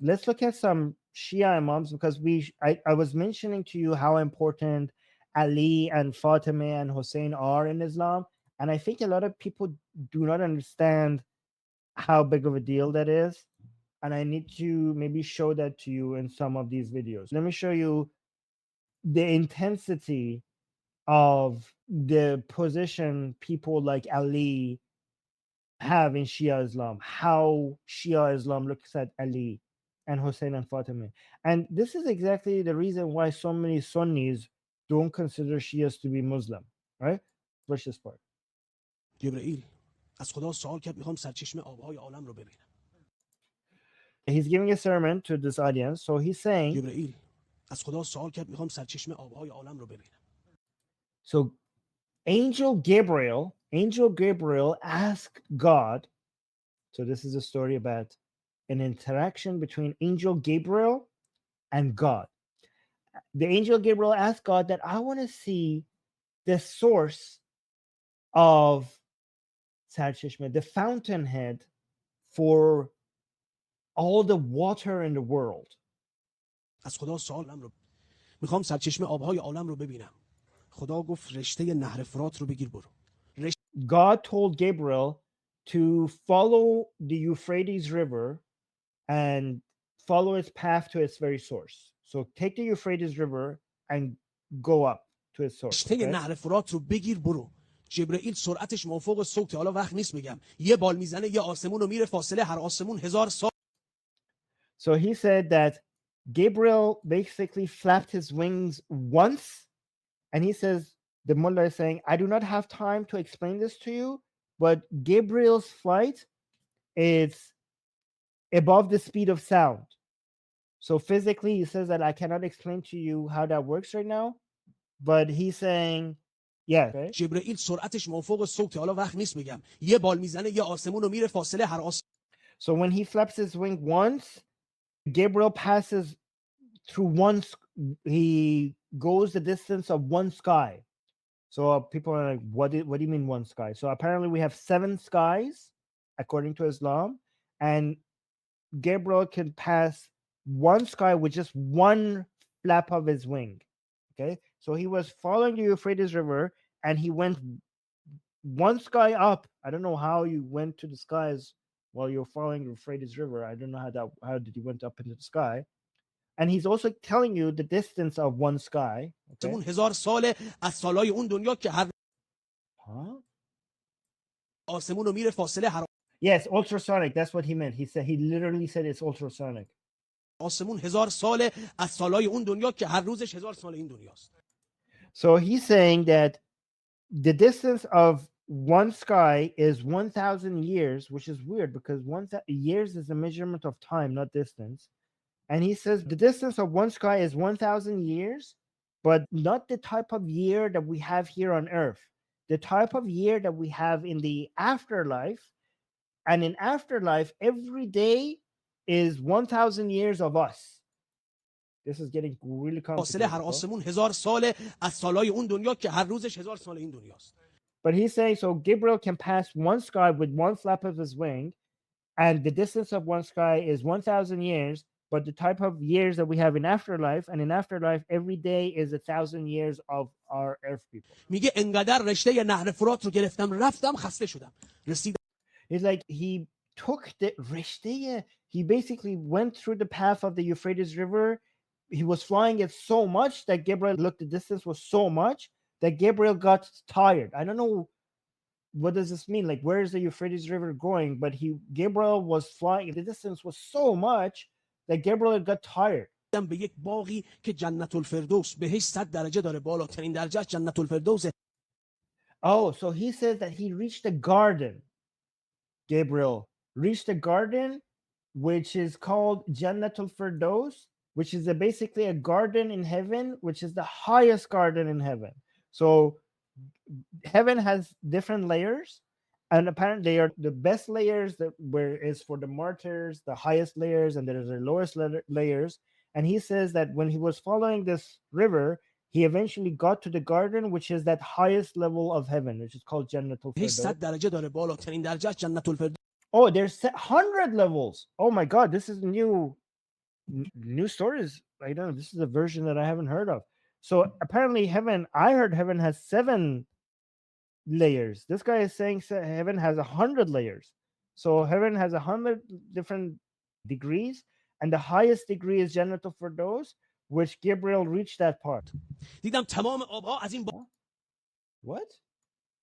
let's look at some Shia Imams, because I was mentioning to you how important Ali and Fatima and Hussein are in Islam. And I think a lot of people do not understand how big of a deal that is. And I need to maybe show that to you in some of these videos. Let me show you the intensity of the position people like Ali have in Shia Islam, how Shia Islam looks at Ali and Hussein and Fatima. And this is exactly the reason why so many Sunnis don't consider Shias to be Muslim, right? Watch this part. جبرئیل از خدا سوال کرد میخوام سرچشمه آبهای عالم رو ببینم. He's giving a sermon to this audience. So he's saying, جبرئیل از خدا سوال کرد میخوام سرچشمه آبهای عالم رو ببینم. so Angel Gabriel asked God. So this is a story about an interaction between Angel Gabriel and God. The Angel Gabriel asked God that I want to see the source of Sarchishma, the fountainhead for all the water in the world. از خدا سوالم رو میخوام سرچشمه آبهای عالم رو ببینم. خدا گفت رشته نهر فرات رو بگیر برو. God told Gabriel to follow the Euphrates River and follow its path to its very source. So take the Euphrates River and go up to its source. رشته Okay? نهر فرات رو بگیر برو. جبرئیل سرعتش مافوق صوت، حالا وقت نیست بگم. یه بال میزنه یه آسمون رو میره، فاصله هر آسمون 1000 سال. So he said that Gabriel basically flapped his wings once, and he says, the mullah is saying, I do not have time to explain this to you, but Gabriel's flight is above the speed of sound. So physically, he says that I cannot explain to you how that works right now, but he's saying, yeah. Okay? جبرئیل سرعتش مافوق صوت، حالا وقت نیست بگم. یه بال میزنه یه آسمون رو میره، فاصله هر آسمون. So when he flaps his wing once, Gabriel passes through one, he goes the distance of one sky. So people are like, what do you mean one sky? So apparently we have 7 skies according to Islam, and Gabriel can pass one sky with just one flap of his wing. Okay, so he was following the Euphrates River, and he went one sky up. I don't know how you went to the skies while you're following the Euphrates River. I don't know how did you went up into the sky. And he's also telling you the distance of one sky. Okay? 1000 ساله از سالهای اون دنیا که هر Huh? آسمون رو میره، فاصله هر Yes, ultrasonic. That's what he meant. He literally said it's ultrasonic. آسمون 1000 ساله از سالهای اون دنیا که هر روزش 1000 سال این دنیاست. So he's saying that the distance of one sky is 1,000 years, which is weird because years is a measurement of time, not distance. And he says the distance of one sky is 1,000 years, but not the type of year that we have here on Earth. The type of year that we have in the afterlife. And in afterlife, every day is 1,000 years of us. This is getting really فاصله complicated. هر آسمون 1000 ساله از سالهای اون دنیا که هر روزش 1000 سال این دنیاست. But he's saying, so Gabriel can pass one sky with one flap of his wing, and the distance of one sky is 1,000 years, but the type of years that we have in afterlife, and in afterlife, every day is 1,000 years of our earth people. میگه انقدر رشته نهر فرات رو گرفتم رفتم خسته شدم. رسیدم. It's like he took the reshte, he basically went through the path of the Euphrates River. He was flying it so much that Gabriel looked, the distance was so much that Gabriel got tired. I don't know what does this mean, like where is the Euphrates River going, but Gabriel was flying, the distance was so much that Gabriel got tired. به یک باغی که جنت الفردوس بهش 100 درجه داره، بالاترین درجهش جنت الفردوس. Oh, so he says that he reached a garden. Gabriel reached a garden which is called Jannatul Firdaus, which is basically a garden in heaven, which is the highest garden in heaven. So heaven has different layers, and apparently they are the best layers that where is for the martyrs, the highest layers, and there's the lowest layers. And he says that when he was following this river, he eventually got to the garden, which is that highest level of heaven, which is called Jannatul بهش 100 Firdaus. درجه داره، بالاترین درجهش جنت الفردوس. Oh, there's 100 levels. Oh my God, this is new new stories. I don't know. This is a version that I haven't heard of. So apparently, heaven. I heard heaven has 7 layers. This guy is saying heaven has 100 layers. So heaven has 100 different degrees, and the highest degree is Jannatul Firdaus, which Gabriel reached that part. دیدم تمام آبها از این What?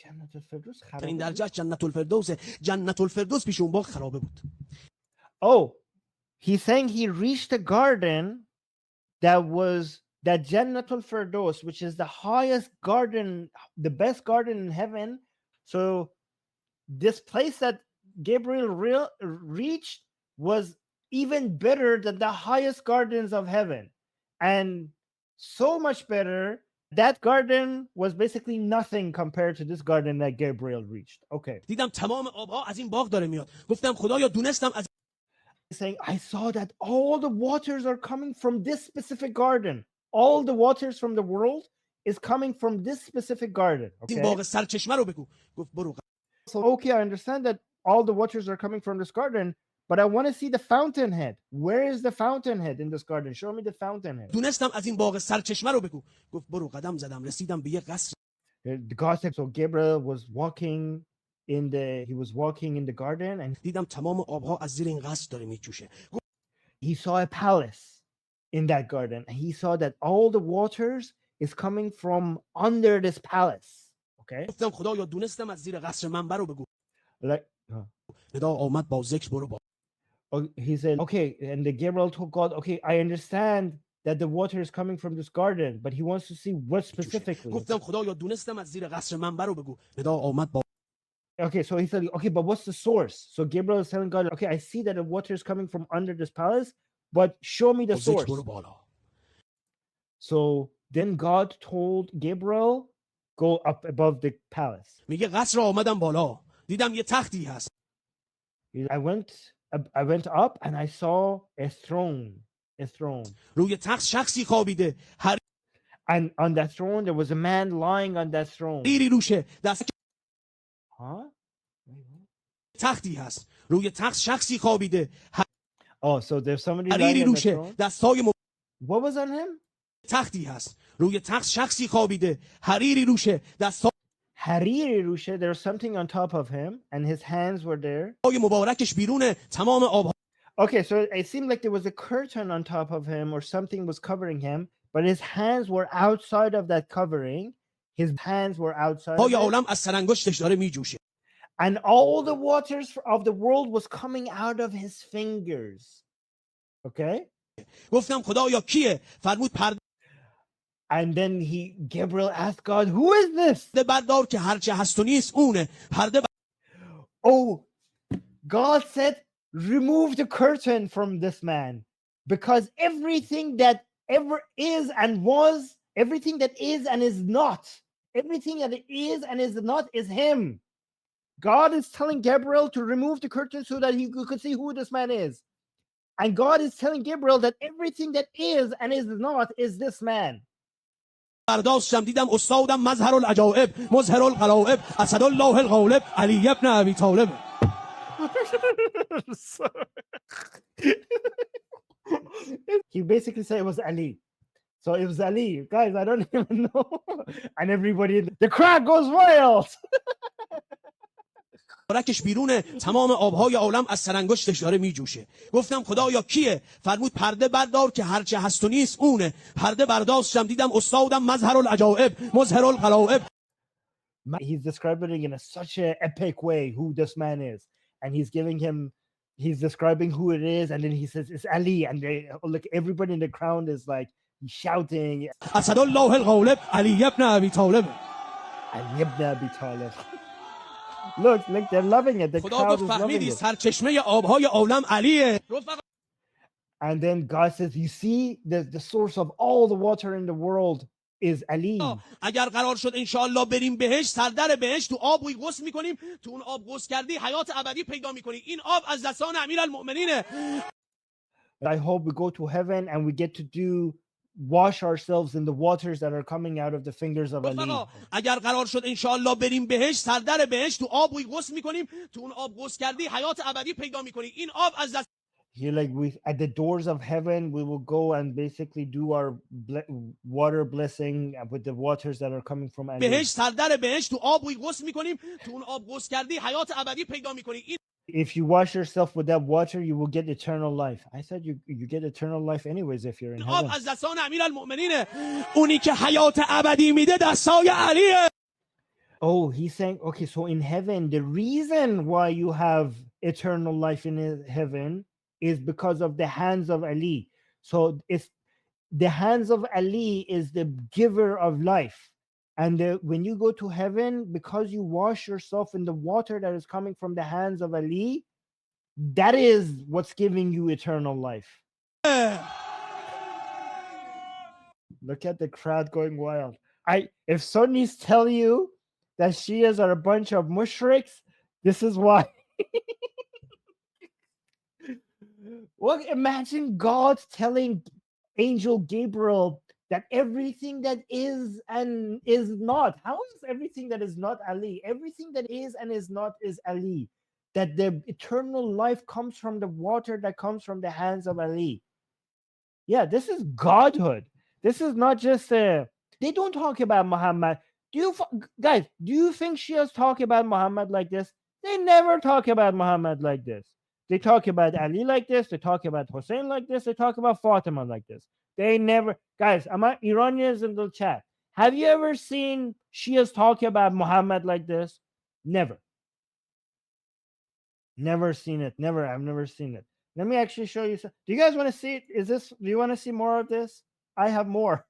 Jannatul Firdaus این خرابه بود؟ درجه جنت الفردوس. جنت الفردوس پیش اون باغ خرابه بود. Oh, he's saying he reached a garden that Jannatul Firdaus, which is the highest garden, the best garden in heaven. So this place that Gabriel reached was even better than the highest gardens of heaven, and so much better. That garden was basically nothing compared to this garden that Gabriel reached. Okay. دیدم تمام آبها از این باغ داره میاد. گفتم خدایا دونستم از Saying, I saw that all the waters are coming from this specific garden. All the waters from the world is coming from this specific garden. این Okay. باغ سرچشمه رو بگو. گفت برو. So, okay, I understand that all the waters are coming from this garden, but I want to see the fountainhead. Where is the fountainhead in this garden? Show me the fountainhead. دونستم از این باغ سرچشمه رو بگو. گفت برو. قدم زدم رسیدم به یه قصر. The God said, so Gabriel was walking in the garden, and دیدم تمام آبها از زیر این قصر داره میجوشه. he saw a palace in that garden, and he saw that all the waters is coming from under this palace. Okay. گفتم خدایا دونستم از زیر قصر منبر رو بگو. Like, ندا آمد با ذکر برو با. he said, okay, and the Gabriel told God, okay, I understand that the water is coming from this garden, but he wants to see what specifically. گفتم خدایا دونستم از زیر قصر منبر رو بگو. ندا آمد با. Okay, so he said, okay, but what's the source? So Gabriel is telling God, okay, I see that the water is coming from under this palace, but show me the source. برو بالا. So then God told Gabriel, go up above the palace. میگه قصر آمدم بالا. دیدم یه تختی هست. I went up and I saw a throne. روی تخت شخصی خوابیده. And on that throne, there was a man lying on that throne. حریری روشه. دست Huh? تختی هست. روی تخت شخصی خوابیده. Oh, so there's somebody حریری lying on that روشه. throne? دستای What was on him? تختی هست. روی تخت شخصی خوابیده. حریری روشه. دستای Hariri Rushe, there's something on top of him, and his hands were there. مبارکش بیرونه. تمام آبها. Okay, so it seemed like there was a curtain on top of him, or something was covering him, but his hands were outside of that covering. His hands were outside of های it, عالم از سرانگشتش داره میجوشه. and all the waters of the world was coming out of his fingers. Okay? گفتم خدایا کیه؟ فرمود پرده And then Gabriel asked God, who is this? بردار که هرچه هست و نیست اونه. پرده Oh, God said, remove the curtain from this man, because everything that ever is and was, everything that is and is not, everything that is and is not is him. God is telling Gabriel to remove the curtain so that he could see who this man is. And God is telling Gabriel that everything that is and is not is this man. برداشتم دیدم استادم مظهر العجائب مظهر الغرائب اسد الله الغالب علی ابن ابی طالب. He basically said it was Ali. So it was Ali. Guys, I don't even know. And everybody, the crowd goes wild. مبارکش بیرونه. تمام آبهای عالم از سرانگشتش داره میجوشه. گفتم خدایا کیه؟ فرمود پرده بردار که هرچه هست و نیست اونه. پرده برداشتم دیدم استادم مظهر العجائب مظهر الغرائب. He's describing in such an epic way who this man is, and he's describing who it is, and then he says it's Ali, and like everybody in the crowd is like shouting, اسد الله الغالب علی ابن ابی طالب. Ali ibn Abi Talib. Look, they're loving it. The خدا crowd گفت is loving فهمیدی it. سرچشمه آبهای عالم علیه. And then God says, you see, the source of all the water in the world is Ali. اگر قرار شد انشاءالله بریم بهش، سردر بهش تو آب غسل میکنیم. تو اون آب غسل کردی حیات ابدی پیدا میکنی. این آب از دستان امیرالمؤمنینه. I hope we go to heaven and we get to wash ourselves in the waters that are coming out of the fingers of Ali. اگر قرار شد انشاءالله بریم بهش، سردر بهش تو آب غسل میکنیم. تو اون آب غسل کردی حیات ابدی پیدا میکنی. این آب از دست Here, like we at the doors of heaven, we will go and basically do our water blessing with the waters that are coming from Ali. بهش سردر بهش تو آب غسل میکنیم تو اون آب غسل کردی حیات ابدی پیدا میکنی این If you wash yourself with that water, you will get eternal life. I said you get eternal life anyways if you're in آب heaven. از دستان امیرالمؤمنینه اونی که حیات ابدی میده دستای علیه Oh, he's saying, okay, so in heaven, the reason why you have eternal life in heaven is because of the hands of Ali. So it's the hands of Ali is the giver of life. And when you go to heaven, because you wash yourself in the water that is coming from the hands of Ali, that is what's giving you eternal life. Look at the crowd going wild. If Sunnis tell you that Shias are a bunch of mushriks, this is why. Well, imagine God telling Angel Gabriel that everything that is and is not. How is everything that is not Ali? Everything that is and is not is Ali. That the eternal life comes from the water that comes from the hands of Ali. Yeah, this is godhood. This is not just they don't talk about Muhammad. Guys, do you think Shias talk about Muhammad like this? They never talk about Muhammad like this. They talk about Ali like this. They talk about Hussein like this. They talk about Fatima like this. They never, guys, Iranians in the chat. Have you ever seen Shias talk about Muhammad like this? Never. Never seen it. Never. I've never seen it. Let me actually show you. Do you guys want to see it? Do you want to see more of this? I have more.